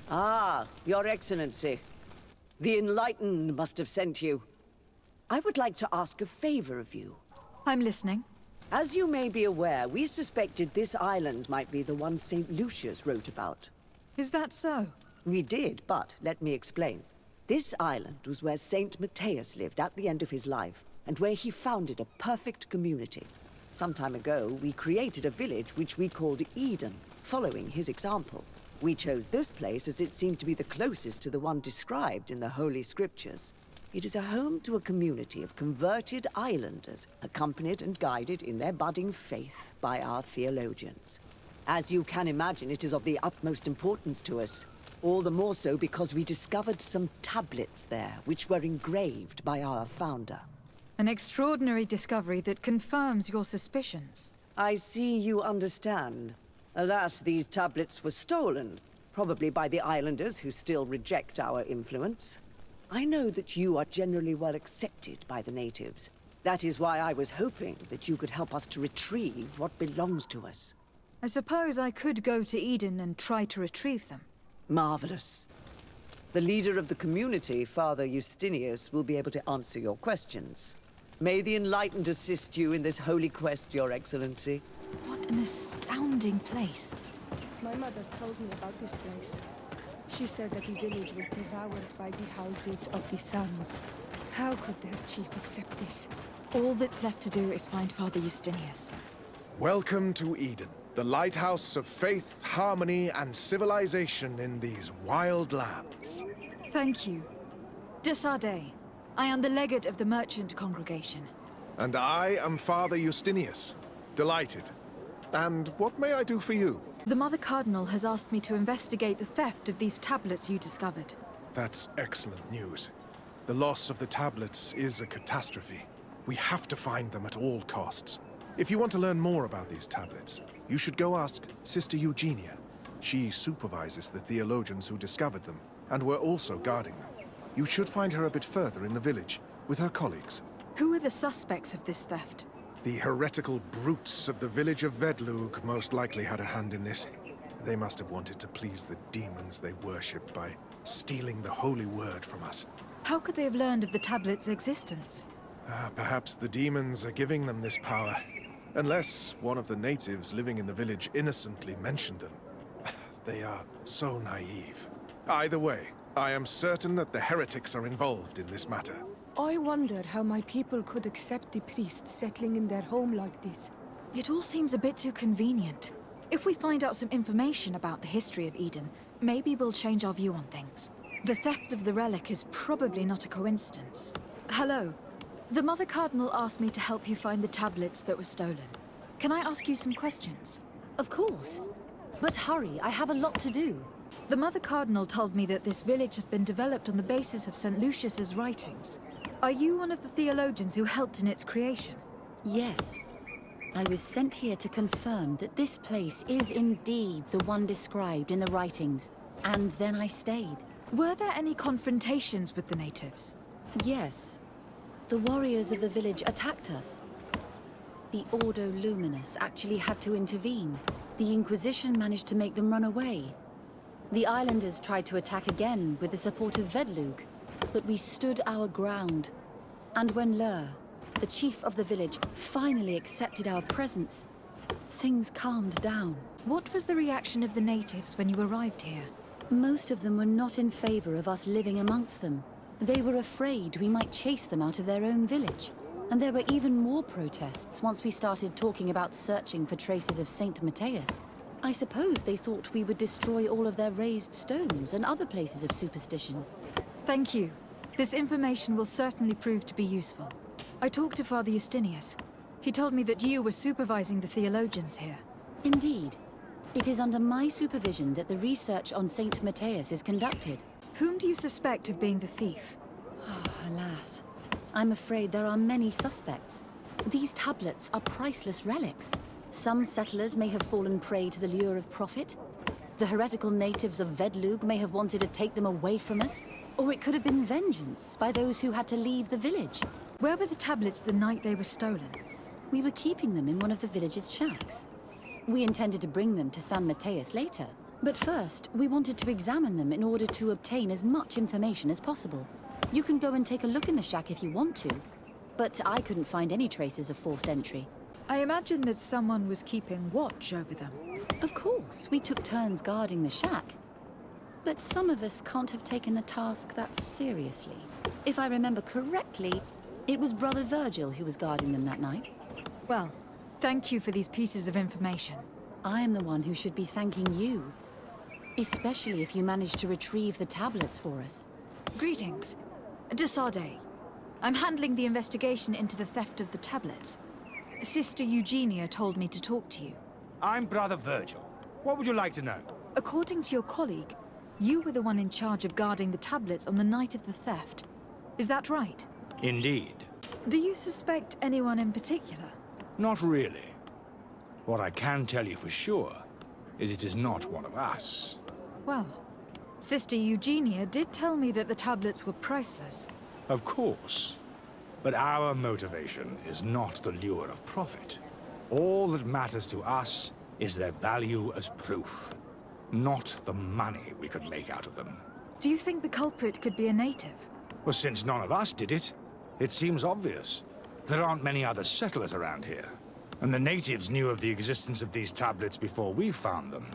Ah, Your Excellency. The Enlightened must have sent you. I would like to ask a favor of you. I'm listening. As you may be aware, we suspected this island might be the one St. Lucius wrote about. Is that so? We did, but let me explain. This island was where St. Matthias lived at the end of his life, and where he founded a perfect community. Some time ago, we created a village which we called Eden, following his example. We chose this place as it seemed to be the closest to the one described in the Holy Scriptures. It is a home to a community of converted islanders, accompanied and guided in their budding faith by our theologians. As you can imagine, it is of the utmost importance to us. All the more so because we discovered some tablets there, which were engraved by our founder. An extraordinary discovery that confirms your suspicions. I see you understand. Alas, these tablets were stolen, probably by the islanders who still reject our influence. I know that you are generally well accepted by the natives. That is why I was hoping that you could help us to retrieve what belongs to us. I suppose I could go to Eden and try to retrieve them. Marvelous. The leader of the community, Father Justinius, will be able to answer your questions. May the Enlightened assist you in this holy quest, Your Excellency. What an astounding place. My mother told me about this place. She said that the village was devoured by the houses of the sons. How could their chief accept this? All that's left to do is find Father Justinius. Welcome to Eden, the lighthouse of faith, harmony, and civilization in these wild lands. Thank you. Desardet. I am the legate of the merchant congregation. And I am Father Justinius. Delighted. And what may I do for you? The Mother Cardinal has asked me to investigate the theft of these tablets you discovered. That's excellent news. The loss of the tablets is a catastrophe. We have to find them at all costs. If you want to learn more about these tablets, you should go ask Sister Eugenia. She supervises the theologians who discovered them, and were also guarding them. You should find her a bit further in the village, with her colleagues. Who are the suspects of this theft? The heretical brutes of the village of Vedlug most likely had a hand in this. They must have wanted to please the demons they worship by stealing the holy word from us. How could they have learned of the tablet's existence? Perhaps the demons are giving them this power. Unless one of the natives living in the village innocently mentioned them. They are so naive. Either way, I am certain that the heretics are involved in this matter. I wondered how my people could accept the priests settling in their home like this. It all seems a bit too convenient. If we find out some information about the history of Eden, maybe we'll change our view on things. The theft of the relic is probably not a coincidence. Hello. The Mother Cardinal asked me to help you find the tablets that were stolen. Can I ask you some questions? Of course. But hurry, I have a lot to do. The Mother Cardinal told me that this village has been developed on the basis of St. Lucius's writings. Are you one of the theologians who helped in its creation? Yes. I was sent here to confirm that this place is indeed the one described in the writings, and then I stayed. Were there any confrontations with the natives? Yes. The warriors of the village attacked us. The Ordo Luminous actually had to intervene. The Inquisition managed to make them run away. The islanders tried to attack again with the support of Vedlug, but we stood our ground. And when Lur, the chief of the village, finally accepted our presence, things calmed down. What was the reaction of the natives when you arrived here? Most of them were not in favor of us living amongst them. They were afraid we might chase them out of their own village. And there were even more protests once we started talking about searching for traces of St. Matthias. I suppose they thought we would destroy all of their raised stones and other places of superstition. Thank you. This information will certainly prove to be useful. I talked to Father Justinius. He told me that you were supervising the theologians here. Indeed. It is under my supervision that the research on St. Matthias is conducted. Whom do you suspect of being the thief? Alas. I'm afraid there are many suspects. These tablets are priceless relics. Some settlers may have fallen prey to the lure of profit. The heretical natives of Vedlug may have wanted to take them away from us. Or it could have been vengeance by those who had to leave the village. Where were the tablets the night they were stolen? We were keeping them in one of the village's shacks. We intended to bring them to San Matthias later, But first, we wanted to examine them in order to obtain as much information as possible. You can go and take a look in the shack if you want to, but I couldn't find any traces of forced entry. I imagine that someone was keeping watch over them. Of course, we took turns guarding the shack. But some of us can't have taken the task that seriously. If I remember correctly, it was Brother Virgil who was guarding them that night. Well, thank you for these pieces of information. I am the one who should be thanking you. Especially if you managed to retrieve the tablets for us. Greetings. Desarde. I'm handling the investigation into the theft of the tablets. Sister Eugenia told me to talk to you. I'm Brother Virgil. What would you like to know? According to your colleague, you were the one in charge of guarding the tablets on the night of the theft. Is that right? Indeed. Do you suspect anyone in particular? Not really. What I can tell you for sure is it is not one of us. Well, Sister Eugenia did tell me that the tablets were priceless. Of course. But our motivation is not the lure of profit. All that matters to us is their value as proof, not the money we could make out of them. Do you think the culprit could be a native? Well, since none of us did it, it seems obvious. There aren't many other settlers around here. And the natives knew of the existence of these tablets before we found them.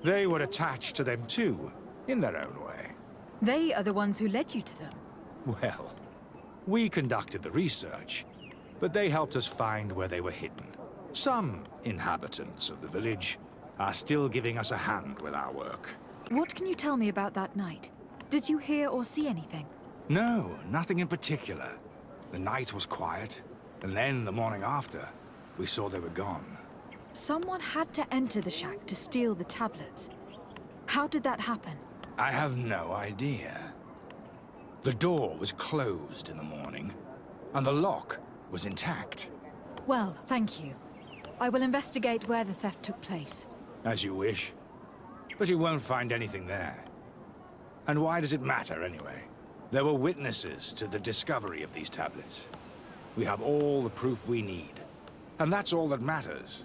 They were attached to them too, in their own way. They are the ones who led you to them. Well, we conducted the research, but they helped us find where they were hidden. Some inhabitants of the village are still giving us a hand with our work. What can you tell me about that night? Did you hear or see anything? No, nothing in particular. The night was quiet, and then the morning after, we saw they were gone. Someone had to enter the shack to steal the tablets. How did that happen? I have no idea. The door was closed in the morning, and the lock was intact. Well, thank you. I will investigate where the theft took place. As you wish. But you won't find anything there. And why does it matter, anyway? There were witnesses to the discovery of these tablets. We have all the proof we need. And that's all that matters.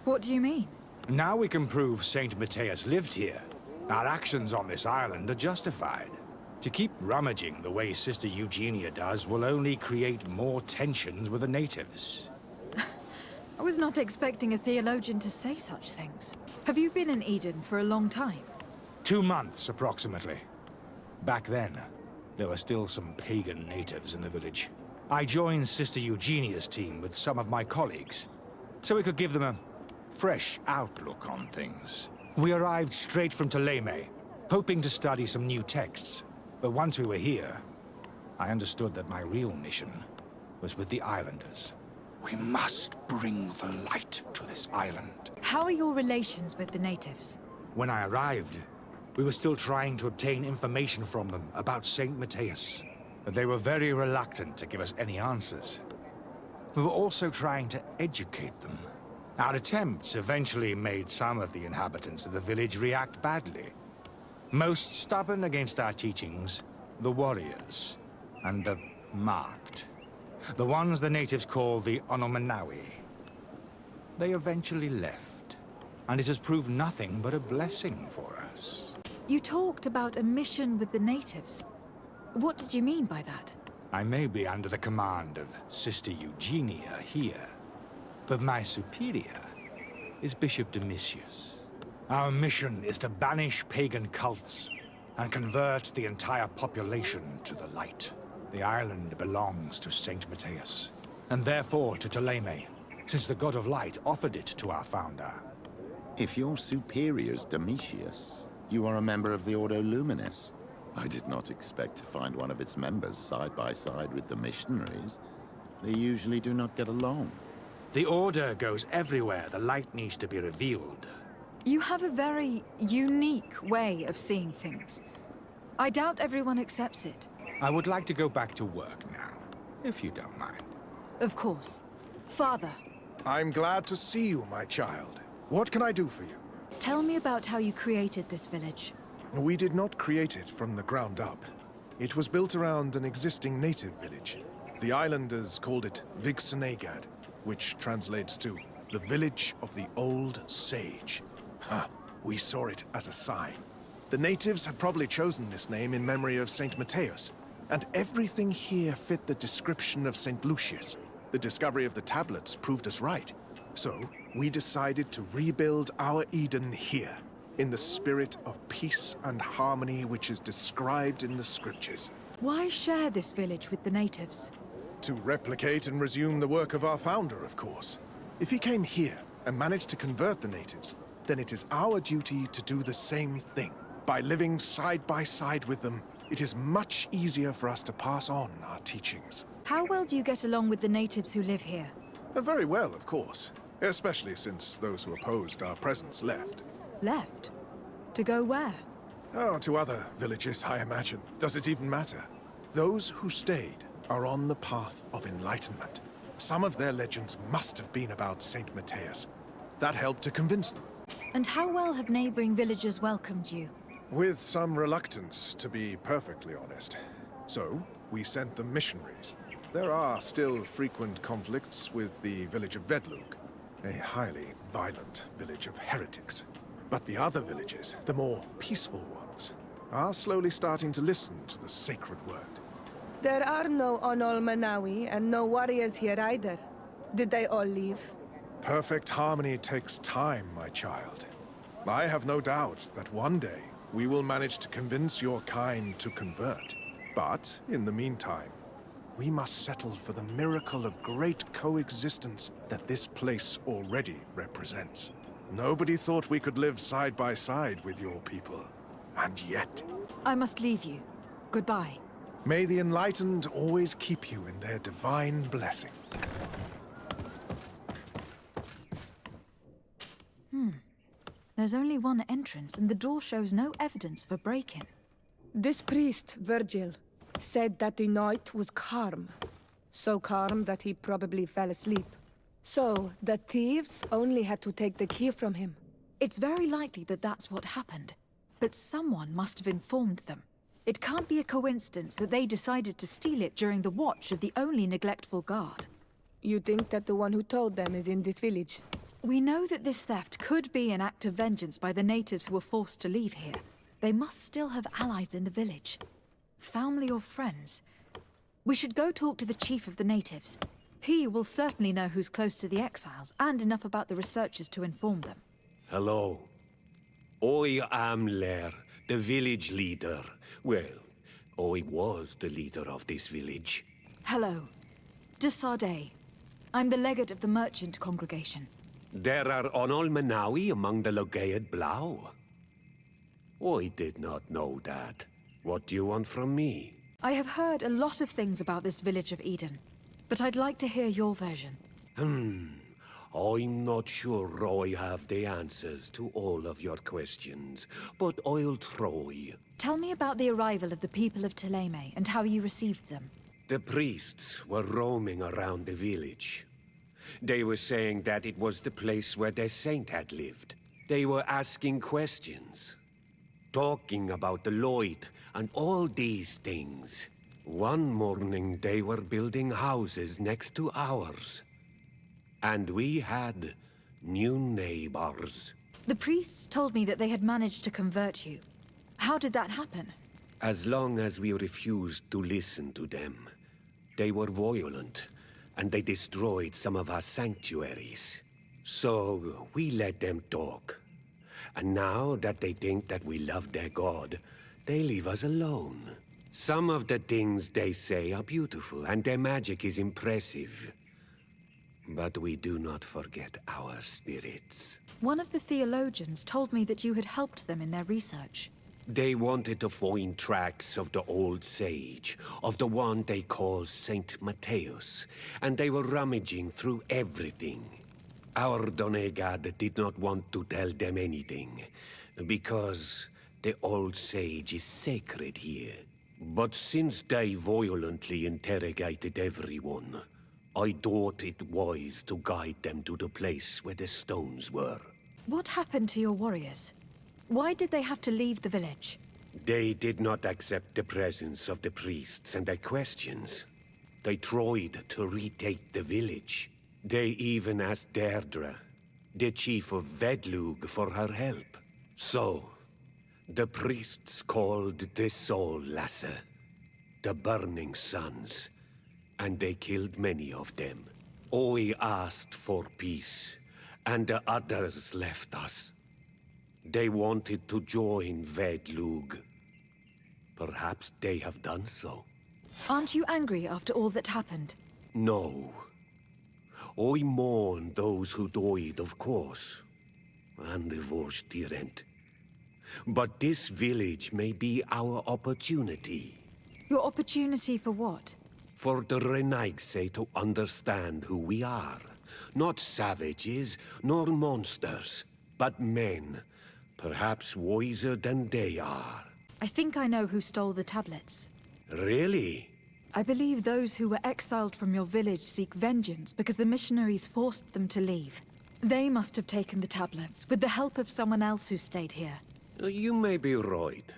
What do you mean? Now we can prove Saint Matthias lived here. Our actions on this island are justified. To keep rummaging the way Sister Eugenia does will only create more tensions with the natives. I was not expecting a theologian to say such things. Have you been in Eden for a long time? 2 months, approximately. Back then, there were still some pagan natives in the village. I joined Sister Eugenia's team with some of my colleagues, so we could give them a fresh outlook on things. We arrived straight from Ptolemy, hoping to study some new texts. But once we were here, I understood that my real mission was with the islanders. We must bring the light to this island. How are your relations with the natives? When I arrived, we were still trying to obtain information from them about Saint Matthias. But they were very reluctant to give us any answers. We were also trying to educate them. Our attempts eventually made some of the inhabitants of the village react badly. Most stubborn against our teachings, the warriors, and the marked. The ones the natives call the Onomanawi. They eventually left, and it has proved nothing but a blessing for us. You talked about a mission with the natives. What did you mean by that? I may be under the command of Sister Eugenia here, but my superior is Bishop Domitius. Our mission is to banish pagan cults and convert the entire population to the light. The island belongs to Saint Matthias, and therefore to Ptolemy, since the god of light offered it to our founder. If your superior's Domitius, you are a member of the Ordo Luminis. I did not expect to find one of its members side by side with the missionaries. They usually do not get along. The Order goes everywhere the light needs to be revealed. You have a very unique way of seeing things. I doubt everyone accepts it. I would like to go back to work now, if you don't mind. Of course. Father, I'm glad to see you, my child. What can I do for you? tell me about how you created this village. We did not create it from the ground up. It was built around an existing native village. The islanders called it Vixenagad, which translates to the village of the old sage. Huh. We saw it as a sign. The natives had probably chosen this name in memory of Saint Matthias, and everything here fit the description of Saint Lucius. The discovery of the tablets proved us right. So, we decided to rebuild our Eden here, in the spirit of peace and harmony which is described in the scriptures. Why share this village with the natives? To replicate and resume the work of our founder, of course. If he came here and managed to convert the natives, then it is our duty to do the same thing. By living side by side with them, it is much easier for us to pass on our teachings. How well do you get along with the natives who live here? Very well, of course. Especially since those who opposed our presence left. Left? To go where? Oh, to other villages, I imagine. Does it even matter? Those who stayed are on the path of enlightenment. Some of their legends must have been about Saint Matthias. That helped to convince them. And how well have neighboring villagers welcomed you? With some reluctance, to be perfectly honest. So, we sent them missionaries. There are still frequent conflicts with the village of Vedlug, a highly violent village of heretics. But the other villages, the more peaceful ones, are slowly starting to listen to the sacred word. There are no Onol Manawi and no warriors here either. Did they all leave? Perfect harmony takes time, my child. I have no doubt that one day we will manage to convince your kind to convert. But, in the meantime, we must settle for the miracle of great coexistence that this place already represents. Nobody thought we could live side by side with your people. And yet... I must leave you. Goodbye. May the enlightened always keep you in their divine blessing. There's only one entrance, and the door shows no evidence of a break-in. This priest, Virgil, said that the night was calm. So calm that he probably fell asleep. So, the thieves only had to take the key from him. It's very likely that that's what happened. But someone must have informed them. It can't be a coincidence that they decided to steal it during the watch of the only neglectful guard. You think that the one who told them is in this village? We know that this theft could be an act of vengeance by the natives who were forced to leave here. They must still have allies in the village. Family or friends. We should go talk to the chief of the natives. He will certainly know who's close to the exiles, and enough about the researchers to inform them. Hello. I am Lair, the village leader. Well, I was the leader of this village. Hello. De Sardet. I'm the legate of the merchant congregation. There are Onol Manawi among the Logead Blau. I did not know that. What do you want from me? I have heard a lot of things about this village of Eden, but I'd like to hear your version. I'm not sure I have the answers to all of your questions, but I'll try. Tell me about the arrival of the people of Thélème and how you received them. The priests were roaming around the village. They were saying that it was the place where their saint had lived. They were asking questions, talking about the Lloyd and all these things. One morning they were building houses next to ours. And we had new neighbors. The priests told me that they had managed to convert you. How did that happen? As long as we refused to listen to them, they were violent, and they destroyed some of our sanctuaries. So we let them talk. And now that they think that we love their god, they leave us alone. Some of the things they say are beautiful, and their magic is impressive. But we do not forget our spirits. One of the theologians told me that you had helped them in their research. They wanted to find tracks of the old sage, of the one they call Saint Matthias, and they were rummaging through everything. Our Donegad did not want to tell them anything, because the old sage is sacred here. But since they violently interrogated everyone, I thought it wise to guide them to the place where the stones were. What happened to your warriors? Why did they have to leave the village? They did not accept the presence of the priests and their questions. They tried to retake the village. They even asked Deirdre, the chief of Vedlug, for her help. So, the priests called the Soul Lasser, the Burning Suns, and they killed many of them. Oi asked for peace, and the others left us. They wanted to join Vedlug. Perhaps they have done so. Aren't you angry after all that happened? No. I mourn those who died, of course. And the Vorstyrent. But this village may be our opportunity. Your opportunity for what? For the Renaigse to understand who we are. Not savages, nor monsters, but men. Perhaps wiser than they are. I think I know who stole the tablets. Really? I believe those who were exiled from your village seek vengeance because the missionaries forced them to leave. They must have taken the tablets, with the help of someone else who stayed here. You may be right.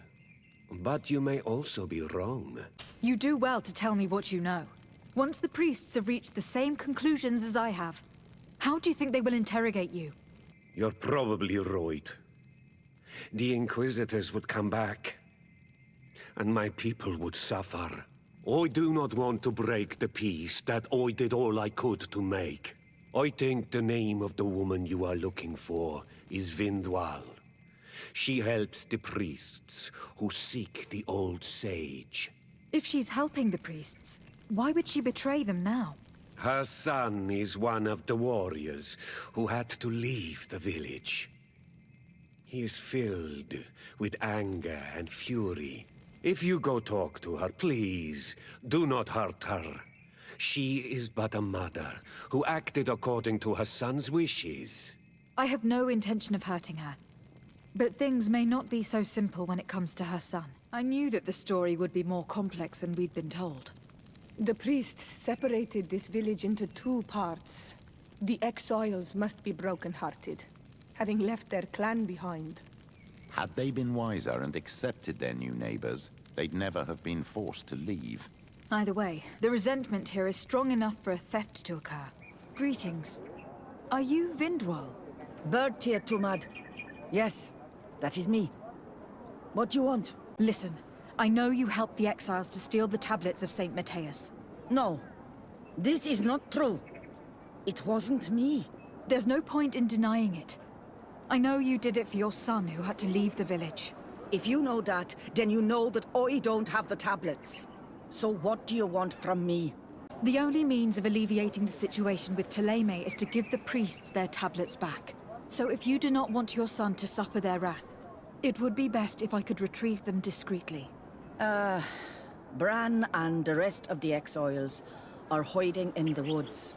But you may also be wrong. You do well to tell me what you know. Once the priests have reached the same conclusions as I have, how do you think they will interrogate you? You're probably right. The Inquisitors would come back, and my people would suffer. I do not want to break the peace that I did all I could to make. I think the name of the woman you are looking for is Vindwal. She helps the priests who seek the old sage. If she's helping the priests, why would she betray them now? Her son is one of the warriors who had to leave the village. He is filled with anger and fury. If you go talk to her, please, do not hurt her. She is but a mother who acted according to her son's wishes. I have no intention of hurting her. But things may not be so simple when it comes to her son. I knew that the story would be more complex than we'd been told. The priests separated this village into two parts. The exiles must be broken-hearted, having left their clan behind. Had they been wiser and accepted their new neighbors, they'd never have been forced to leave. Either way, the resentment here is strong enough for a theft to occur. Greetings. Are you Vindwal? Bertir Tumad. Yes, that is me. What do you want? Listen, I know you helped the exiles to steal the tablets of Saint Matthias. No, this is not true. It wasn't me. There's no point in denying it. I know you did it for your son who had to leave the village. If you know that, then you know that I don't have the tablets. So what do you want from me? The only means of alleviating the situation with Thélème is to give the priests their tablets back. So if you do not want your son to suffer their wrath, it would be best if I could retrieve them discreetly. Bran and the rest of the exiles are hiding in the woods,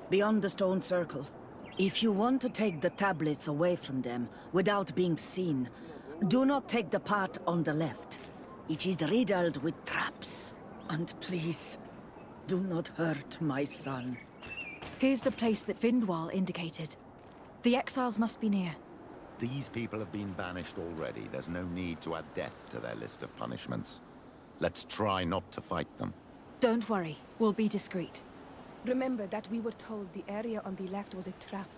beyond the stone circle. If you want to take the tablets away from them without being seen, do not take the path on the left. It is riddled with traps. And please, do not hurt my son. Here's the place that Vindwal indicated. The exiles must be near. These people have been banished already. There's no need to add death to their list of punishments. Let's try not to fight them. Don't worry, we'll be discreet. Remember that we were told the area on the left was a trap.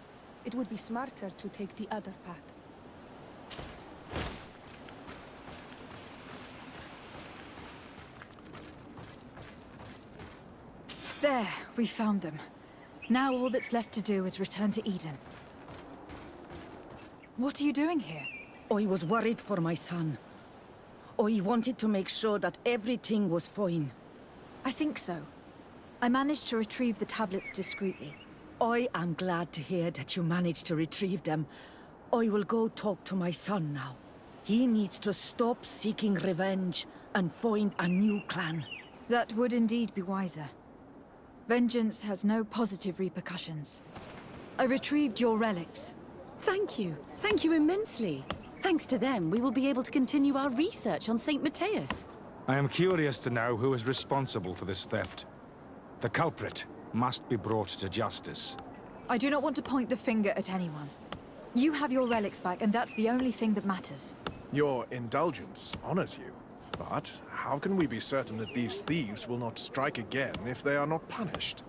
It would be smarter to take the other path. There, we found them. Now all that's left to do is return to Eden. What are you doing here? I was worried for my son. I wanted to make sure that everything was fine. I think so. I managed to retrieve the tablets discreetly. I am glad to hear that you managed to retrieve them. I will go talk to my son now. He needs to stop seeking revenge and find a new clan. That would indeed be wiser. Vengeance has no positive repercussions. I retrieved your relics. Thank you. Thank you immensely. Thanks to them, we will be able to continue our research on Saint Matthias. I am curious to know who is responsible for this theft. The culprit must be brought to justice. I do not want to point the finger at anyone. You have your relics back, and that's the only thing that matters. Your indulgence honors you. But how can we be certain that these thieves will not strike again if they are not punished?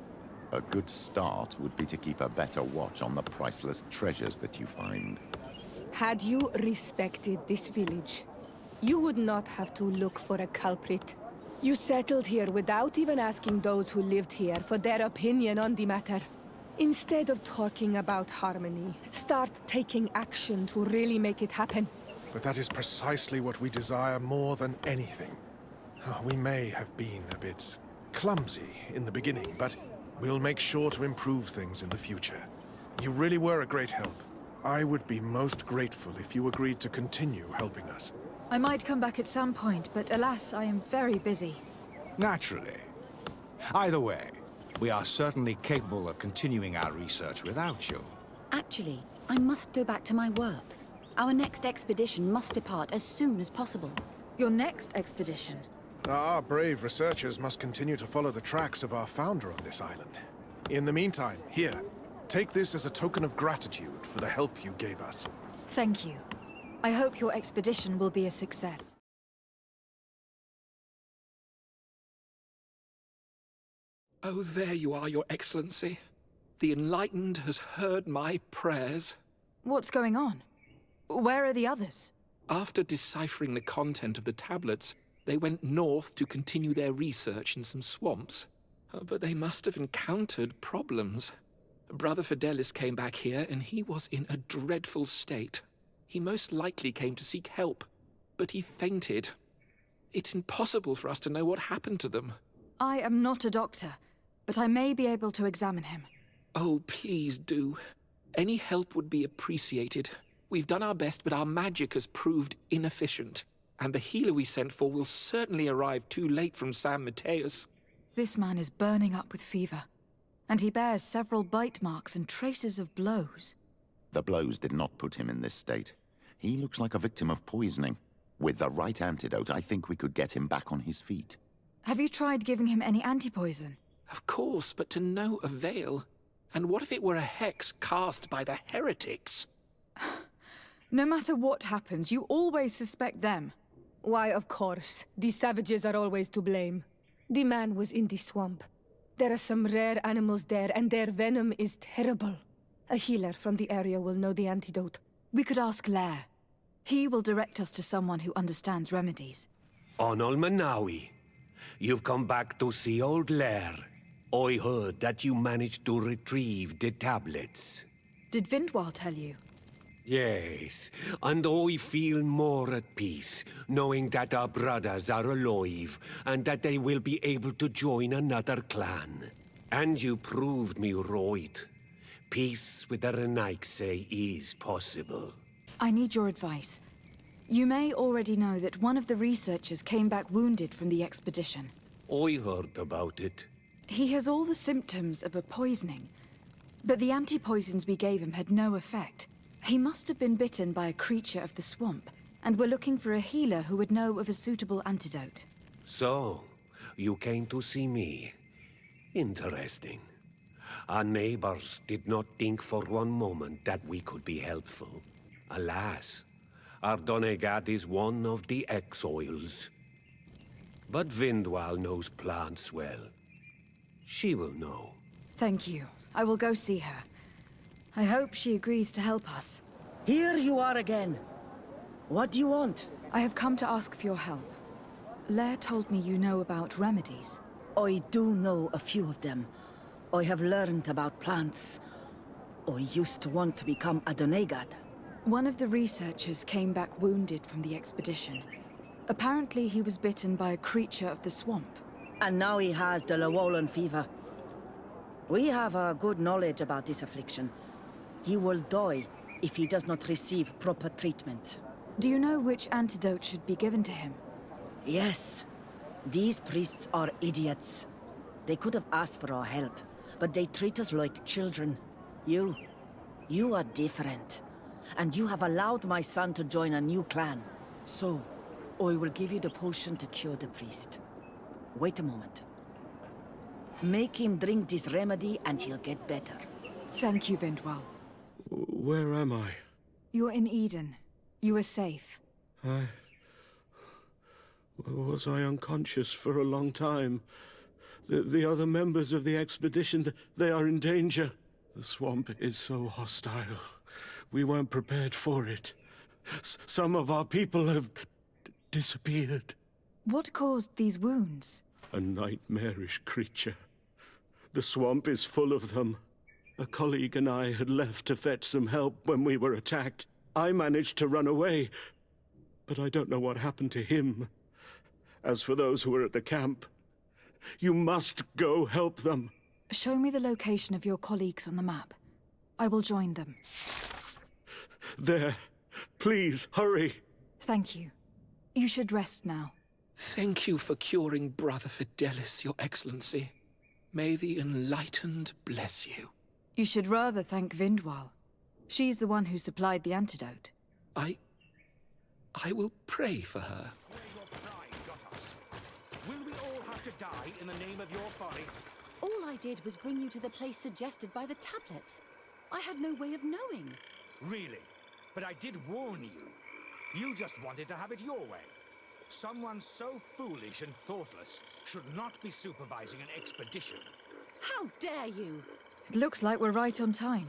A good start would be to keep a better watch on the priceless treasures that you find. Had you respected this village, you would not have to look for a culprit. You settled here without even asking those who lived here for their opinion on the matter. Instead of talking about harmony, start taking action to really make it happen. But that is precisely what we desire more than anything. We may have been a bit clumsy in the beginning, but we'll make sure to improve things in the future. You really were a great help. I would be most grateful if you agreed to continue helping us. I might come back at some point, but alas, I am very busy. Naturally. Either way, we are certainly capable of continuing our research without you. Actually, I must go back to my work. Our next expedition must depart as soon as possible. Your next expedition? Our brave researchers must continue to follow the tracks of our founder on this island. In the meantime, here, take this as a token of gratitude for the help you gave us. Thank you. I hope your expedition will be a success. Oh, there you are, Your Excellency. The Enlightened has heard my prayers. What's going on? Where are the others? After deciphering the content of the tablets, they went north to continue their research in some swamps. But they must have encountered problems. Brother Fidelis came back here, and he was in a dreadful state. He most likely came to seek help, but he fainted. It's impossible for us to know what happened to them. I am not a doctor, but I may be able to examine him. Oh, please do. Any help would be appreciated. We've done our best, but our magic has proved inefficient. And the healer we sent for will certainly arrive too late from San Mateus. This man is burning up with fever, and he bears several bite marks and traces of blows. The blows did not put him in this state. He looks like a victim of poisoning. With the right antidote, I think we could get him back on his feet. Have you tried giving him any antipoison? Of course, but to no avail. And what if it were a hex cast by the heretics? No matter what happens, you always suspect them. Why, of course. The savages are always to blame. The man was in the swamp. There are some rare animals there, and their venom is terrible. A healer from the area will know the antidote. We could ask Lair. He will direct us to someone who understands remedies. Onol Manawi, you've come back to see old Lair. I heard that you managed to retrieve the tablets. Did Vindwal tell you? Yes, and I feel more at peace, knowing that our brothers are alive, and that they will be able to join another clan. And you proved me right. Peace with the Renaigse is possible. I need your advice. You may already know that one of the researchers came back wounded from the expedition. I heard about it. He has all the symptoms of a poisoning, but the anti-poisons we gave him had no effect. He must have been bitten by a creature of the swamp, and we're looking for a healer who would know of a suitable antidote. So, you came to see me. Interesting. Our neighbors did not think for one moment that we could be helpful. Alas, our Donegad is one of the exiles. But Vindwal knows plants well. She will know. Thank you. I will go see her. I hope she agrees to help us. Here you are again. What do you want? I have come to ask for your help. Lair told me you know about remedies. I do know a few of them. I have learned about plants. I used to want to become a Donegad. One of the researchers came back wounded from the expedition. Apparently he was bitten by a creature of the swamp. And now he has the Llewellyn fever. We have a good knowledge about this affliction. He will die if he does not receive proper treatment. Do you know which antidote should be given to him? Yes. These priests are idiots. They could have asked for our help, but they treat us like children. You are different. And you have allowed my son to join a new clan. So, I will give you the potion to cure the priest. Wait a moment. Make him drink this remedy and he'll get better. Thank you, Vindwal. Where am I? You're in Eden. You are safe. Was I unconscious for a long time? The other members of the expedition, they are in danger. The swamp is so hostile. We weren't prepared for it. Some of our people have disappeared. What caused these wounds? A nightmarish creature. The swamp is full of them. A colleague and I had left to fetch some help when we were attacked. I managed to run away, but I don't know what happened to him. As for those who were at the camp, you must go help them. Show me the location of your colleagues on the map. I will join them. There. Please, hurry. Thank you. You should rest now. Thank you for curing Brother Fidelis, Your Excellency. May the Enlightened bless you. You should rather thank Vindwal. She's the one who supplied the antidote. I will pray for her. Where your pride got us. Will we all have to die in the name of your folly? All I did was bring you to the place suggested by the tablets. I had no way of knowing. Really? But I did warn you. You just wanted to have it your way. Someone so foolish and thoughtless should not be supervising an expedition. How dare you! It looks like we're right on time.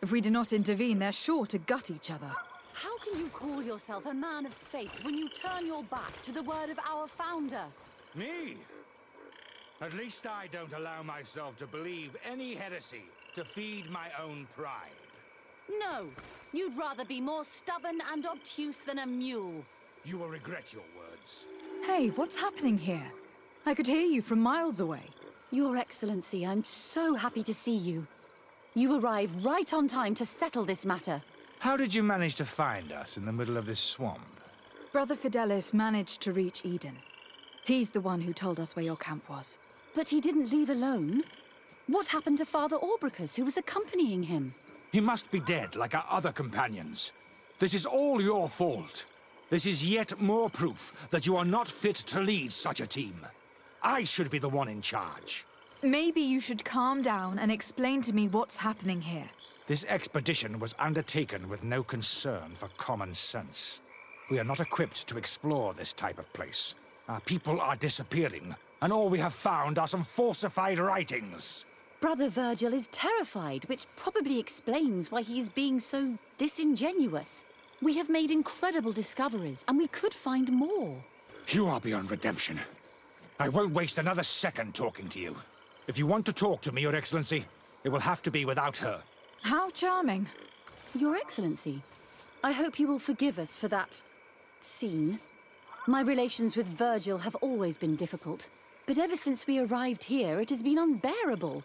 If we do not intervene, they're sure to gut each other. How can you call yourself a man of faith when you turn your back to the word of our founder? Me? At least I don't allow myself to believe any heresy to feed my own pride. No, you'd rather be more stubborn and obtuse than a mule. You will regret your words. Hey, what's happening here? I could hear you from miles away. Your Excellency, I'm so happy to see you. You arrived right on time to settle this matter. How did you manage to find us in the middle of this swamp? Brother Fidelis managed to reach Eden. He's the one who told us where your camp was. But he didn't leave alone. What happened to Father Orbricus, who was accompanying him? He must be dead, like our other companions. This is all your fault. This is yet more proof that you are not fit to lead such a team. I should be the one in charge. Maybe you should calm down and explain to me what's happening here. This expedition was undertaken with no concern for common sense. We are not equipped to explore this type of place. Our people are disappearing, and all we have found are some falsified writings. Brother Virgil is terrified, which probably explains why he is being so disingenuous. We have made incredible discoveries, and we could find more. You are beyond redemption. I won't waste another second talking to you. If you want to talk to me, Your Excellency, it will have to be without her. How charming. Your Excellency, I hope you will forgive us for that scene. My relations with Virgil have always been difficult, but ever since we arrived here, it has been unbearable.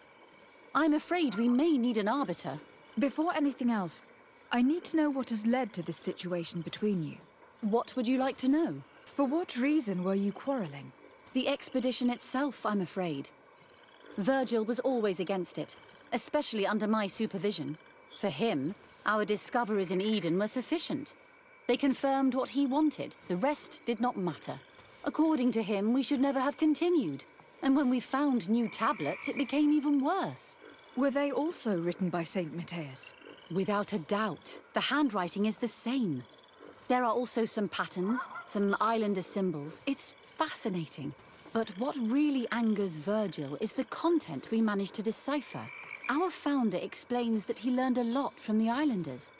I'm afraid we may need an arbiter. Before anything else, I need to know what has led to this situation between you. What would you like to know? For what reason were you quarreling? The expedition itself, I'm afraid. Virgil was always against it, especially under my supervision. For him, our discoveries in Eden were sufficient. They confirmed what he wanted. The rest did not matter. According to him, we should never have continued. And when we found new tablets, it became even worse. Were they also written by Saint Matthias? Without a doubt. The handwriting is the same. There are also some patterns, some islander symbols. It's fascinating. But what really angers Virgil is the content we managed to decipher. Our founder explains that he learned a lot from the islanders.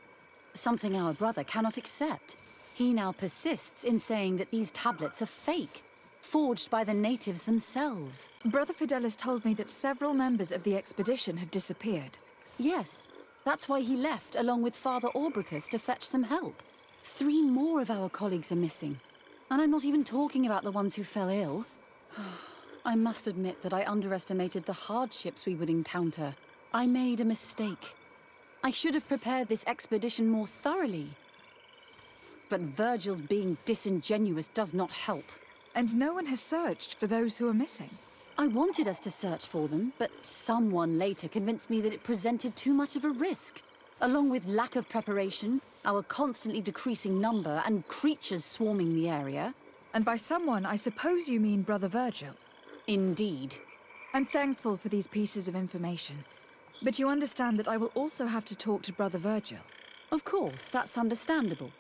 Something our brother cannot accept. He now persists in saying that these tablets are fake, forged by the natives themselves. Brother Fidelis told me that several members of the expedition have disappeared. Yes, that's why he left along with Father Orbricus to fetch some help. 3 more of our colleagues are missing. And I'm not even talking about the ones who fell ill. I must admit that I underestimated the hardships we would encounter. I made a mistake. I should have prepared this expedition more thoroughly. But Virgil's being disingenuous does not help. And no one has searched for those who are missing. I wanted us to search for them, but someone later convinced me that it presented too much of a risk. Along with lack of preparation, our constantly decreasing number, and creatures swarming the area. And by someone, I suppose you mean Brother Virgil. Indeed. I'm thankful for these pieces of information. But you understand that I will also have to talk to Brother Virgil. Of course, that's understandable.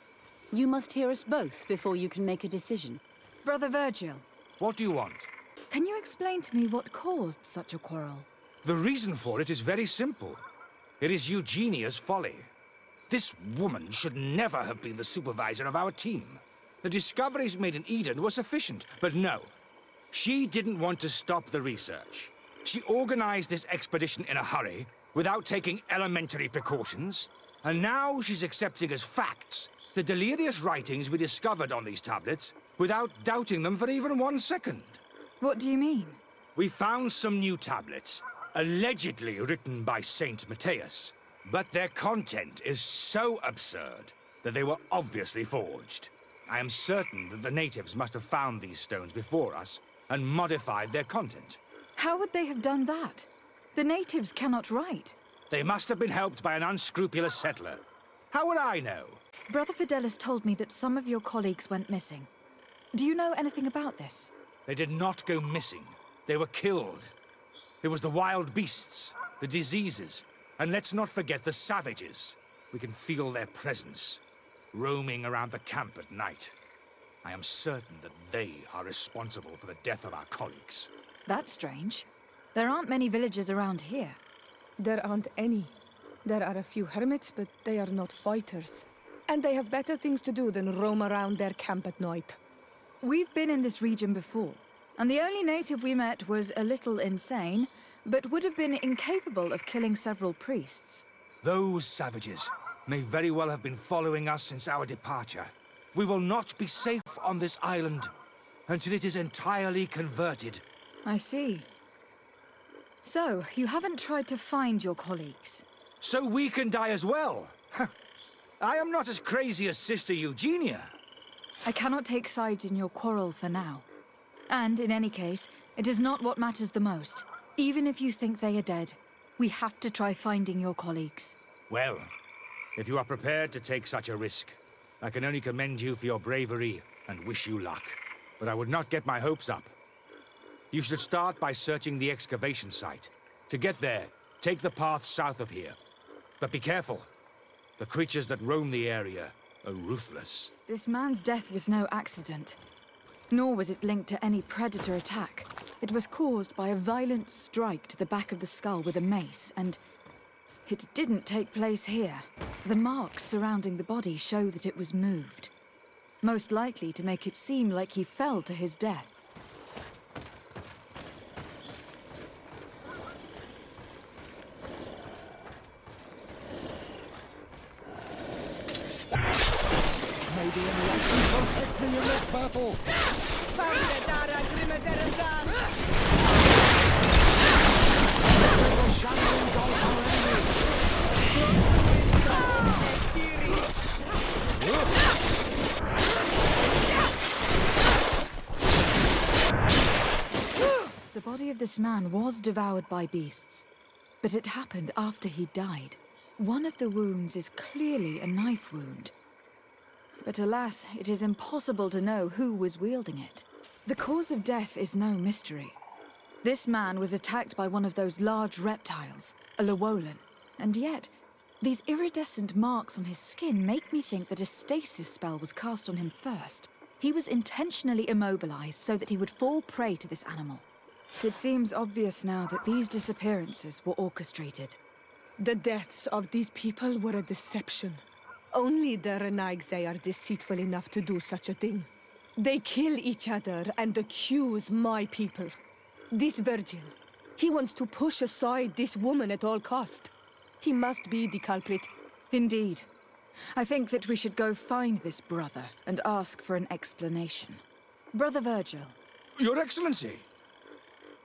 You must hear us both before you can make a decision. Brother Virgil. What do you want? Can you explain to me what caused such a quarrel? The reason for it is very simple. It is Eugenia's folly. This woman should never have been the supervisor of our team. The discoveries made in Eden were sufficient, but no. She didn't want to stop the research. She organized this expedition in a hurry, without taking elementary precautions, and now she's accepting as facts the delirious writings we discovered on these tablets, without doubting them for even 1 second. What do you mean? We found some new tablets, allegedly written by Saint Matthias, but their content is so absurd that they were obviously forged. I am certain that the natives must have found these stones before us and modified their content. How would they have done that? The natives cannot write. They must have been helped by an unscrupulous settler. How would I know? Brother Fidelis told me that some of your colleagues went missing. Do you know anything about this? They did not go missing. They were killed. It was the wild beasts, the diseases, and let's not forget the savages. We can feel their presence, roaming around the camp at night. I am certain that they are responsible for the death of our colleagues. That's strange. There aren't many villages around here. There aren't any. There are a few hermits, but they are not fighters. And they have better things to do than roam around their camp at night. We've been in this region before, and the only native we met was a little insane, but would have been incapable of killing several priests. Those savages may very well have been following us since our departure. We will not be safe on this island until it is entirely converted. I see. So, you haven't tried to find your colleagues? So we can die as well? I am not as crazy as Sister Eugenia. I cannot take sides in your quarrel for now. And, in any case, it is not what matters the most. Even if you think they are dead, we have to try finding your colleagues. Well, if you are prepared to take such a risk, I can only commend you for your bravery and wish you luck. But I would not get my hopes up. You should start by searching the excavation site. To get there, take the path south of here. But be careful. The creatures that roam the area are ruthless. This man's death was no accident. Nor was it linked to any predator attack. It was caused by a violent strike to the back of the skull with a mace, and it didn't take place here. The marks surrounding the body show that it was moved. Most likely to make it seem like he fell to his death. Maybe enlightened protect me in this battle! The body of this man was devoured by beasts, but it happened after he died. One of the wounds is clearly a knife wound. But alas, it is impossible to know who was wielding it. The cause of death is no mystery. This man was attacked by one of those large reptiles, a Llewellyn, and yet, these iridescent marks on his skin make me think that a stasis spell was cast on him first. He was intentionally immobilized so that he would fall prey to this animal. It seems obvious now that these disappearances were orchestrated. The deaths of these people were a deception. Only the Renaigse are deceitful enough to do such a thing. They kill each other and accuse my people. This Virgil, he wants to push aside this woman at all cost. He must be the culprit. Indeed. I think that we should go find this brother and ask for an explanation. Brother Virgil. Your Excellency!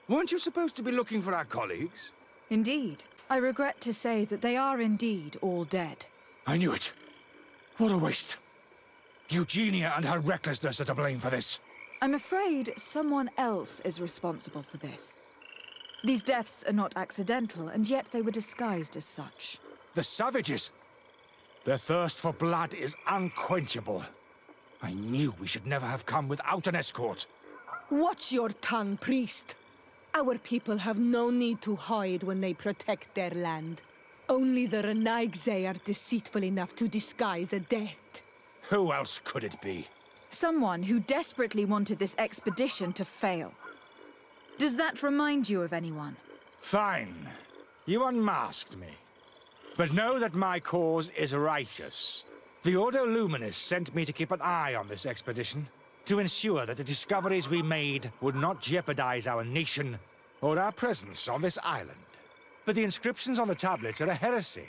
Weren't you supposed to be looking for our colleagues? Indeed. I regret to say that they are indeed all dead. I knew it. What a waste. Eugenia and her recklessness are to blame for this. I'm afraid someone else is responsible for this. These deaths are not accidental, and yet they were disguised as such. The savages! Their thirst for blood is unquenchable. I knew we should never have come without an escort. Watch your tongue, priest. Our people have no need to hide when they protect their land. Only the Renaigse are deceitful enough to disguise a death. Who else could it be? Someone who desperately wanted this expedition to fail. Does that remind you of anyone? Fine. You unmasked me. But know that my cause is righteous. The Ordo Luminis sent me to keep an eye on this expedition, to ensure that the discoveries we made would not jeopardize our nation or our presence on this island. But the inscriptions on the tablets are a heresy,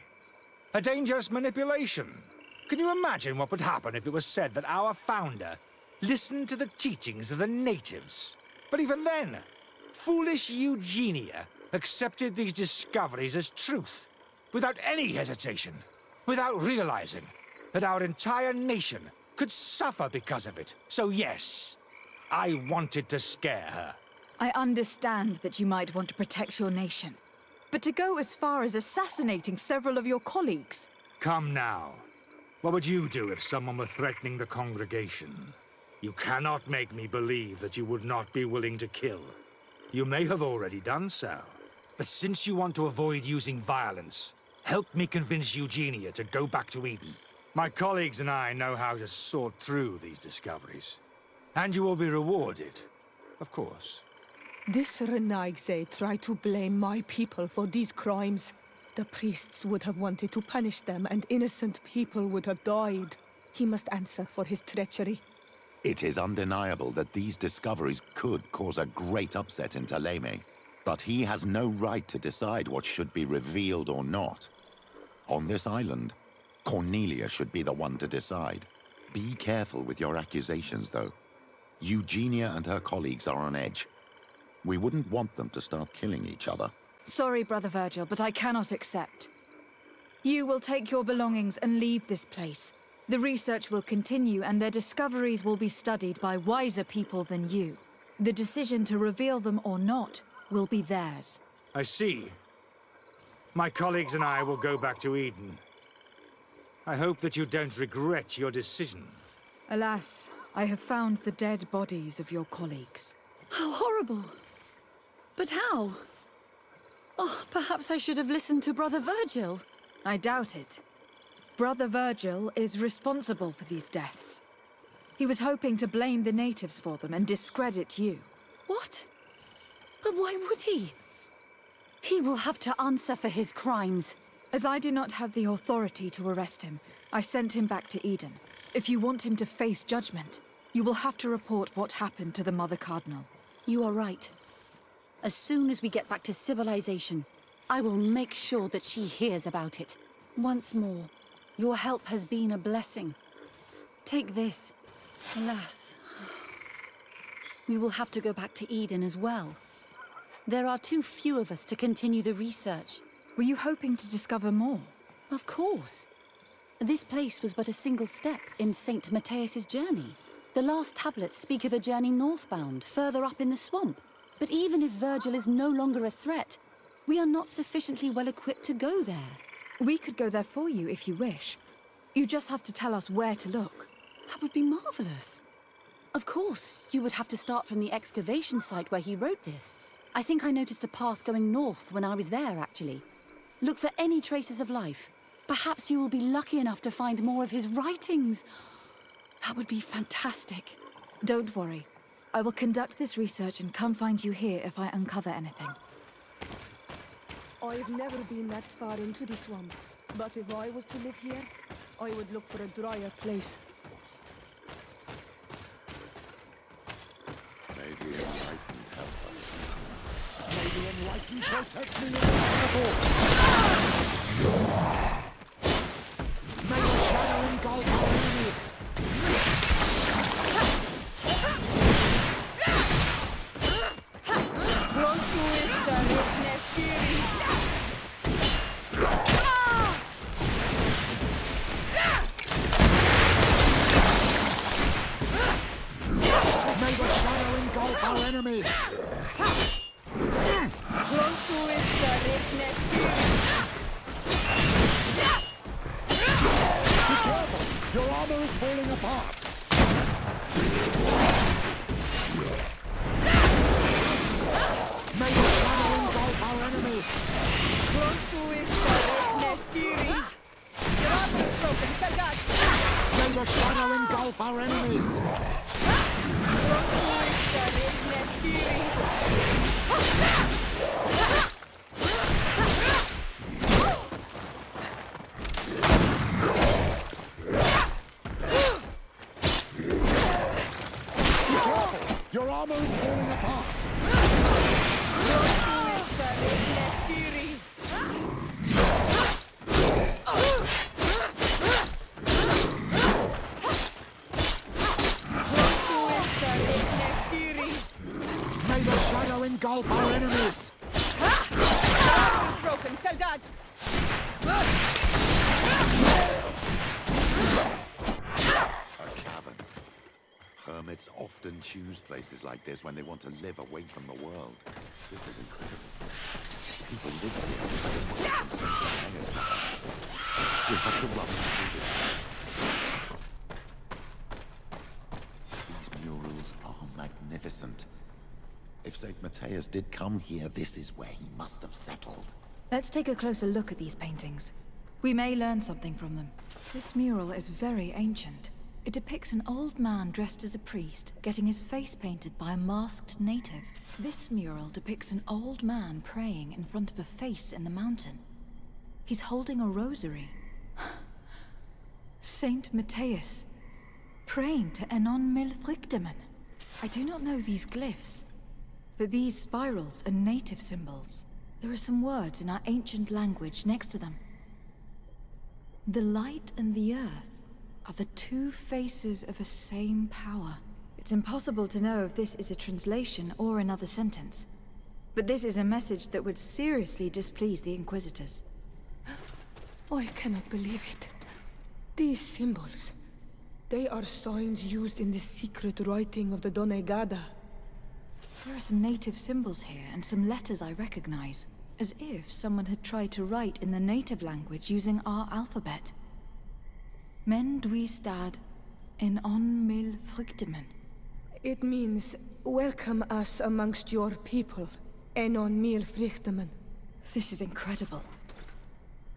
a dangerous manipulation. Can you imagine what would happen if it was said that our founder listened to the teachings of the natives? But even then, foolish Eugenia accepted these discoveries as truth, without any hesitation, without realizing that our entire nation could suffer because of it. So yes, I wanted to scare her. I understand that you might want to protect your nation, but to go as far as assassinating several of your colleagues... Come now. What would you do if someone were threatening the congregation? You cannot make me believe that you would not be willing to kill. You may have already done so. But since you want to avoid using violence, help me convince Eugenia to go back to Eden. My colleagues and I know how to sort through these discoveries. And you will be rewarded, of course. This Renaigse tried to blame my people for these crimes. The priests would have wanted to punish them, and innocent people would have died. He must answer for his treachery. It is undeniable that these discoveries could cause a great upset in Thélème. But he has no right to decide what should be revealed or not. On this island, Cornelia should be the one to decide. Be careful with your accusations, though. Eugenia and her colleagues are on edge. We wouldn't want them to start killing each other. Sorry, Brother Virgil, but I cannot accept. You will take your belongings and leave this place. The research will continue, and their discoveries will be studied by wiser people than you. The decision to reveal them or not will be theirs. I see. My colleagues and I will go back to Eden. I hope that you don't regret your decision. Alas, I have found the dead bodies of your colleagues. How horrible! But how? Oh, perhaps I should have listened to Brother Virgil. I doubt it. Brother Virgil is responsible for these deaths. He was hoping to blame the natives for them and discredit you. What? But why would he? He will have to answer for his crimes. As I do not have the authority to arrest him, I sent him back to Eden. If you want him to face judgment, you will have to report what happened to the Mother Cardinal. You are right. As soon as we get back to civilization, I will make sure that she hears about it. Once more, your help has been a blessing. Take this. Alas, we will have to go back to Eden as well. There are too few of us to continue the research. Were you hoping to discover more? Of course. This place was but a single step in St. Matthias's journey. The last tablets speak of a journey northbound, further up in the swamp. But even if Virgil is no longer a threat, we are not sufficiently well equipped to go there. We could go there for you if you wish. You just have to tell us where to look. That would be marvelous. Of course, you would have to start from the excavation site where he wrote this. I think I noticed a path going north when I was there, actually. Look for any traces of life. Perhaps you will be lucky enough to find more of his writings. That would be fantastic. Don't worry. I will conduct this research and come find you here if I uncover anything. I've never been that far into the swamp, but if I was to live here, I would look for a drier place. May the Enlightened help us. May the Enlightened protect me in the battle! May the shadow engulf our enemies! May the shadow engulf our enemies! Be careful! Your armor is falling apart! May the shadow engulf our enemies! May the shadow engulf our enemies! May the shadow engulf our enemies! Broken, Soldad! A cavern. Hermits often choose places like this when they want to live away from the world. This is incredible. People live here even worse than St. Mateus have. We have to run through this place. These murals are magnificent. If St. Mateus did come here, this is where he must have settled. Let's take a closer look at these paintings. We may learn something from them. This mural is very ancient. It depicts an old man dressed as a priest, getting his face painted by a masked native. This mural depicts an old man praying in front of a face in the mountain. He's holding a rosary. Saint Mateus, praying to Enon Milfrichtemen. I do not know these glyphs, but these spirals are native symbols. There are some words in our ancient language next to them. The light and the earth are the two faces of a same power. It's impossible to know if this is a translation or another sentence. But this is a message that would seriously displease the Inquisitors. I cannot believe it. These symbols, they are signs used in the secret writing of the Donegada. There are some native symbols here and some letters I recognize, as if someone had tried to write in the native language using our alphabet. Men duistad en on mil frichtemen. It means, welcome us amongst your people, Enon mil frichtemen. This is incredible.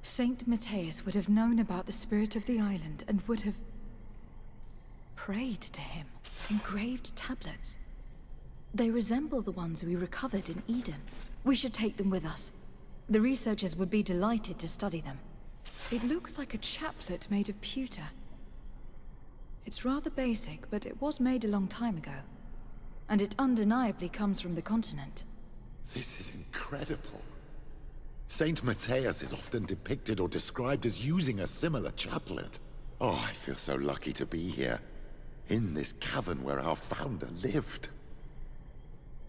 Saint Mateus would have known about the spirit of the island and would have prayed to him. Engraved tablets. They resemble the ones we recovered in Eden. We should take them with us. The researchers would be delighted to study them. It looks like a chaplet made of pewter. It's rather basic, but it was made a long time ago. And it undeniably comes from the continent. This is incredible. Saint Mateus is often depicted or described as using a similar chaplet. Oh, I feel so lucky to be here. In this cavern where our founder lived.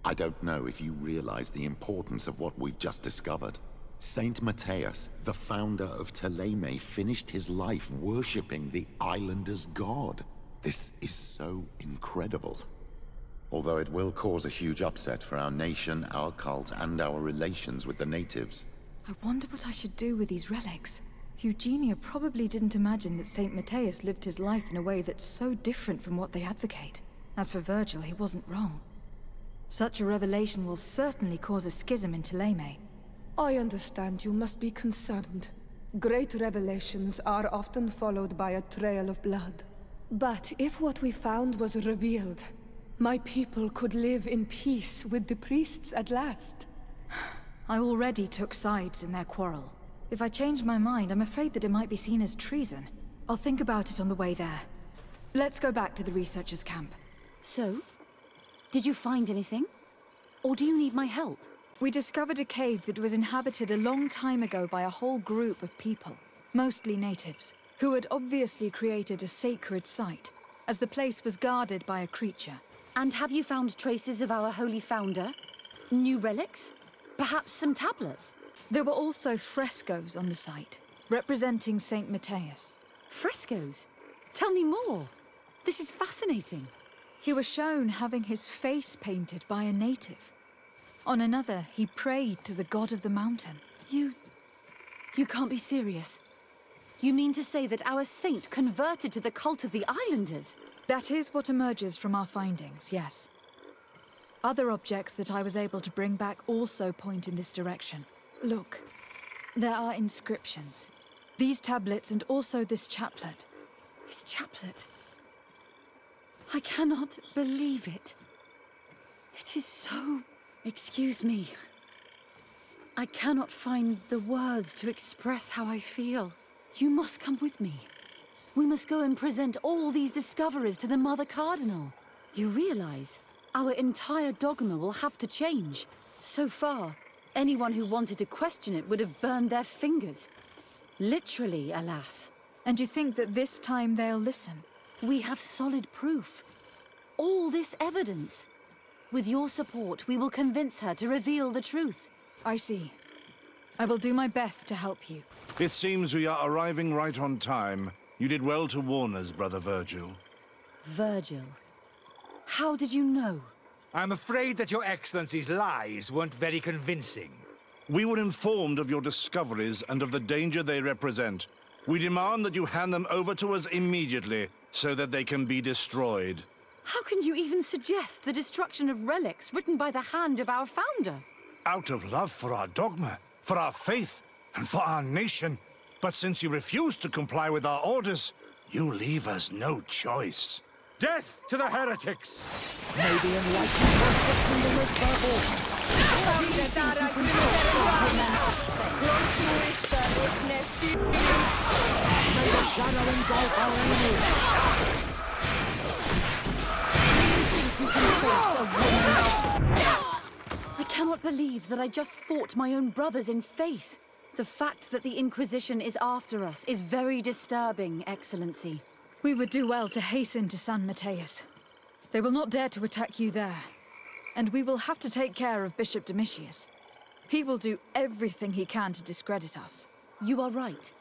I don't know if you realize the importance of what we've just discovered. Saint Mateus, the founder of Teleme, finished his life worshipping the islanders' god. This is so incredible. Although it will cause a huge upset for our nation, our cult, and our relations with the natives. I wonder what I should do with these relics. Eugenia probably didn't imagine that Saint Mateus lived his life in a way that's so different from what they advocate. As for Virgil, he wasn't wrong. Such a revelation will certainly cause a schism in Teleme. I understand you must be concerned. Great revelations are often followed by a trail of blood. But if what we found was revealed, my people could live in peace with the priests at last. I already took sides in their quarrel. If I change my mind, I'm afraid that it might be seen as treason. I'll think about it on the way there. Let's go back to the researchers' camp. So? Did you find anything? Or do you need my help? We discovered a cave that was inhabited a long time ago by a whole group of people, mostly natives, who had obviously created a sacred site, as the place was guarded by a creature. And have you found traces of our holy founder? New relics? Perhaps some tablets? There were also frescoes on the site, representing Saint Mateus. Frescoes? Tell me more. This is fascinating. He was shown having his face painted by a native. On another, he prayed to the god of the mountain. You can't be serious. You mean to say that our saint converted to the cult of the islanders? That is what emerges from our findings, yes. Other objects that I was able to bring back also point in this direction. Look, there are inscriptions. These tablets and also this chaplet. This chaplet? I cannot believe it. It is so... Excuse me. I cannot find the words to express how I feel. You must come with me. We must go and present all these discoveries to the Mother Cardinal. You realize our entire dogma will have to change. So far, anyone who wanted to question it would have burned their fingers. Literally, alas. And you think that this time they'll listen? We have solid proof. All this evidence. With your support, we will convince her to reveal the truth. I see. I will do my best to help you. It seems we are arriving right on time. You did well to warn us, Brother Virgil. Virgil? How did you know? I'm afraid that Your Excellency's lies weren't very convincing. We were informed of your discoveries and of the danger they represent. We demand that you hand them over to us immediately, so that they can be destroyed. How can you even suggest the destruction of relics written by the hand of our founder? Out of love for our dogma, for our faith, and for our nation. But since you refuse to comply with our orders, you leave us no choice. Death to the heretics! Maybe enlightened protecting the most verbal. May the shadow engulf our enemies. I cannot believe that I just fought my own brothers in faith. The fact that the Inquisition is after us is very disturbing, Excellency. We would do well to hasten to San Mateus. They will not dare to attack you there. And we will have to take care of Bishop Domitius. He will do everything he can to discredit us. You are right.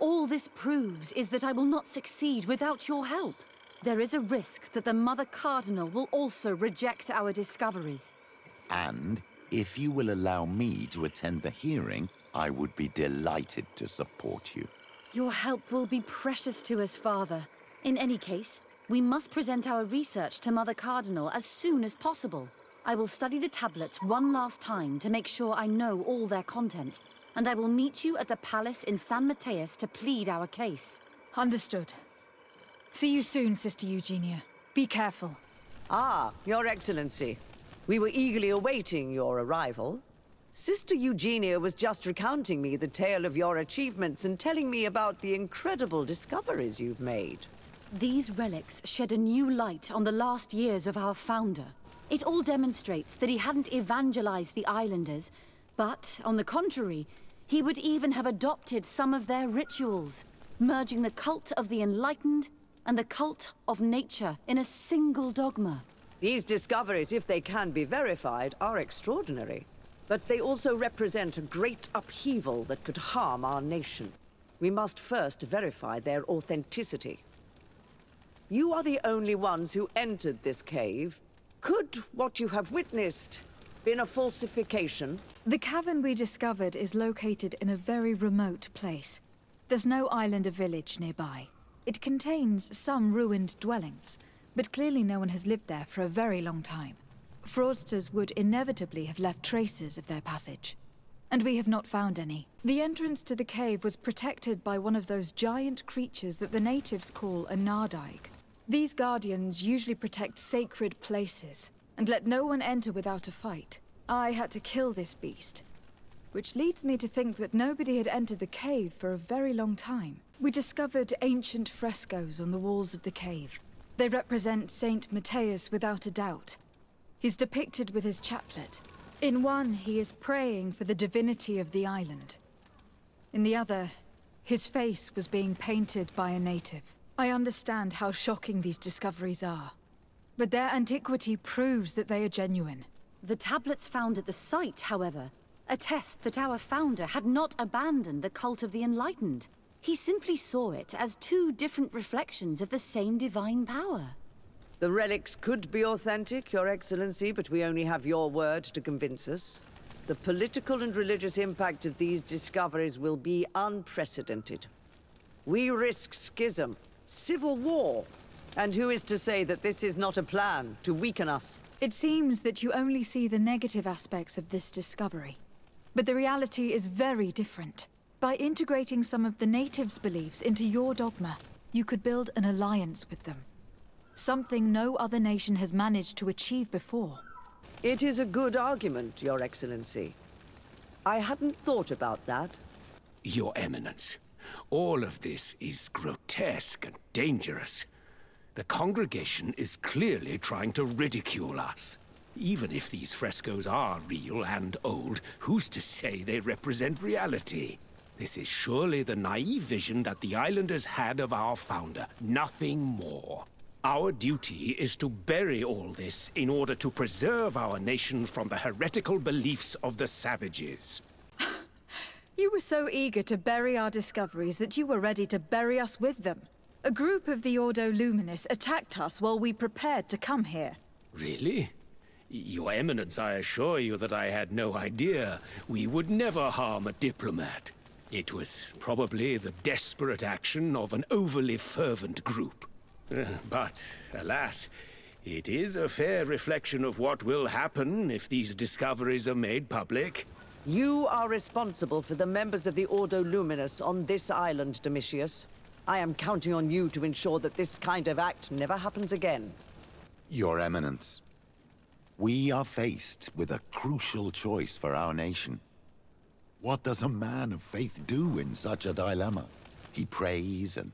All this proves is that I will not succeed without your help. There is a risk that the Mother Cardinal will also reject our discoveries. And if you will allow me to attend the hearing, I would be delighted to support you. Your help will be precious to us, Father. In any case, we must present our research to Mother Cardinal as soon as possible. I will study the tablets one last time to make sure I know all their content, and I will meet you at the palace in San Mateus to plead our case. Understood. See you soon, Sister Eugenia. Be careful. Ah, Your Excellency. We were eagerly awaiting your arrival. Sister Eugenia was just recounting me the tale of your achievements and telling me about the incredible discoveries you've made. These relics shed a new light on the last years of our founder. It all demonstrates that he hadn't evangelized the islanders, but, on the contrary, he would even have adopted some of their rituals, merging the cult of the enlightened and the cult of nature in a single dogma. These discoveries, if they can be verified, are extraordinary. But they also represent a great upheaval that could harm our nation. We must first verify their authenticity. You are the only ones who entered this cave. Could what you have witnessed been a falsification? The cavern we discovered is located in a very remote place. There's no island or village nearby. It contains some ruined dwellings, but clearly no one has lived there for a very long time. Fraudsters would inevitably have left traces of their passage, and we have not found any. The entrance to the cave was protected by one of those giant creatures that the natives call a nardaig. These guardians usually protect sacred places, and let no one enter without a fight. I had to kill this beast, which leads me to think that nobody had entered the cave for a very long time. We discovered ancient frescoes on the walls of the cave. They represent Saint Mateus without a doubt. He's depicted with his chaplet. In one, he is praying for the divinity of the island. In the other, his face was being painted by a native. I understand how shocking these discoveries are, but their antiquity proves that they are genuine. The tablets found at the site, however, attest that our founder had not abandoned the cult of the enlightened. He simply saw it as two different reflections of the same divine power. The relics could be authentic, Your Excellency, but we only have your word to convince us. The political and religious impact of these discoveries will be unprecedented. We risk schism, civil war, and who is to say that this is not a plan to weaken us? It seems that you only see the negative aspects of this discovery, but the reality is very different. By integrating some of the natives' beliefs into your dogma, you could build an alliance with them. Something no other nation has managed to achieve before. It is a good argument, Your Excellency. I hadn't thought about that. Your Eminence, all of this is grotesque and dangerous. The congregation is clearly trying to ridicule us. Even if these frescoes are real and old, who's to say they represent reality? This is surely the naive vision that the islanders had of our founder, nothing more. Our duty is to bury all this in order to preserve our nation from the heretical beliefs of the savages. You were so eager to bury our discoveries that you were ready to bury us with them. A group of the Ordo Luminis attacked us while we prepared to come here. Really? Your Eminence, I assure you that I had no idea. We would never harm a diplomat. It was probably the desperate action of an overly fervent group. But, alas, it is a fair reflection of what will happen if these discoveries are made public. You are responsible for the members of the Ordo Luminis on this island, Domitius. I am counting on you to ensure that this kind of act never happens again. Your Eminence, we are faced with a crucial choice for our nation. What does a man of faith do in such a dilemma? He prays and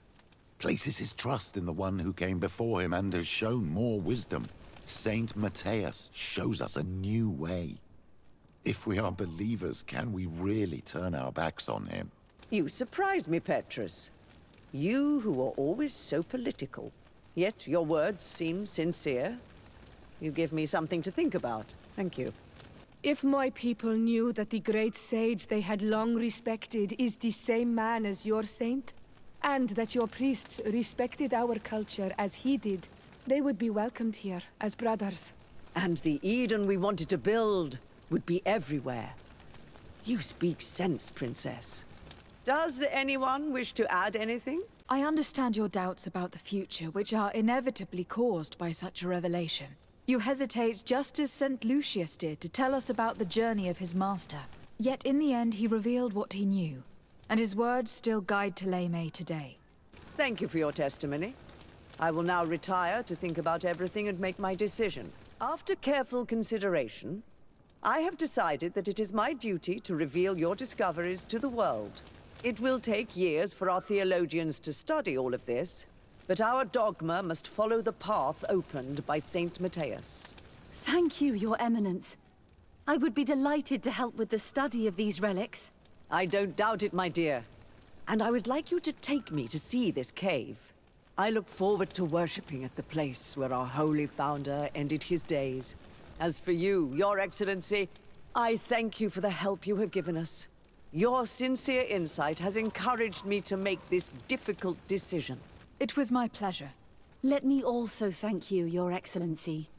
places his trust in the one who came before him and has shown more wisdom. Saint Matthias shows us a new way. If we are believers, can we really turn our backs on him? You surprise me, Petrus. You who are always so political. Yet your words seem sincere. You give me something to think about. Thank you. If my people knew that the great sage they had long respected is the same man as your saint, and that your priests respected our culture as he did, they would be welcomed here as brothers. And the Eden we wanted to build would be everywhere. You speak sense, Princess. Does anyone wish to add anything? I understand your doubts about the future, which are inevitably caused by such a revelation. You hesitate just as St. Lucius did to tell us about the journey of his master. Yet in the end he revealed what he knew, and his words still guide Thélème today. Thank you for your testimony. I will now retire to think about everything and make my decision. After careful consideration, I have decided that it is my duty to reveal your discoveries to the world. It will take years for our theologians to study all of this, but our dogma must follow the path opened by Saint Matthias. Thank you, Your Eminence. I would be delighted to help with the study of these relics. I don't doubt it, my dear. And I would like you to take me to see this cave. I look forward to worshipping at the place where our holy founder ended his days. As for you, Your Excellency, I thank you for the help you have given us. Your sincere insight has encouraged me to make this difficult decision. It was my pleasure. Let me also thank you, Your Excellency.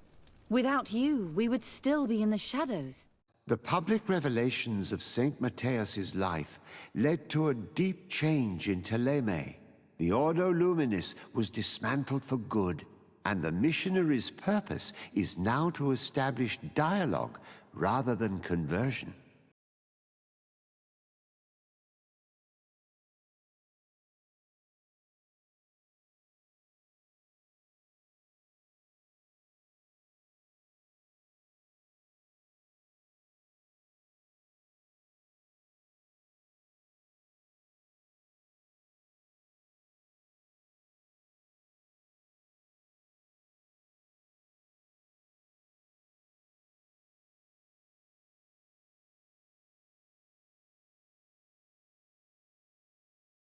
Without you, we would still be in the shadows. The public revelations of Saint Matthias's life led to a deep change in Thélème. The Ordo Luminis was dismantled for good, and the missionaries' purpose is now to establish dialogue rather than conversion.